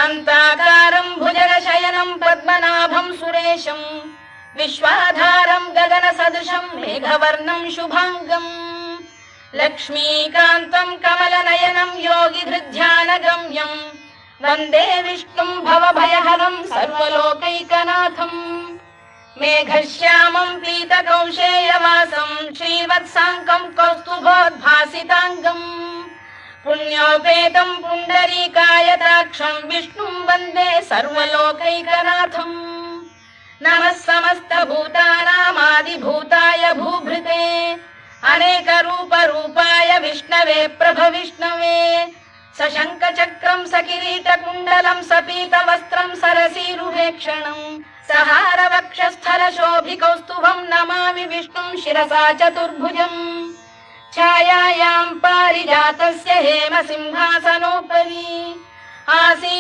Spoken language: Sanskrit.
शान्ताकारं भुजगशयनं पद्मनाभं सुरेशं विश्वाधारं गगनसदृशं मेघवर्णं शुभांगम् लक्ष्मीकान्तं कमलनयनं योगिधृध्यानगम्यं वन्दे विष्णुं भवभयहरं सर्वलोकैकनाथम् मेघश्यामं पीतकौशेयवासं श्रीवत्साङ्कं कौस्तुभोद्भासिताङ्गम् पुण्योपेतं पुण्डरीकायताक्षं विष्णुं वन्दे सर्वलोकैकनाथम् नमः समस्तभूतानामादिभूताय भूभृते अनेकरूपरूपाय विष्णवे प्रभविष्णवे सशङ्खचक्रं सकिरीटकुण्डलं सपीतवस्त्रं सरसीरुहेक्षणं सहारवक्षस्थलशोभिकौस्तुभं नमामि विष्णुं शिरसा चतुर्भुजम् छायायां पारिजातस्य हेमसिंहासनोपरि आसीत्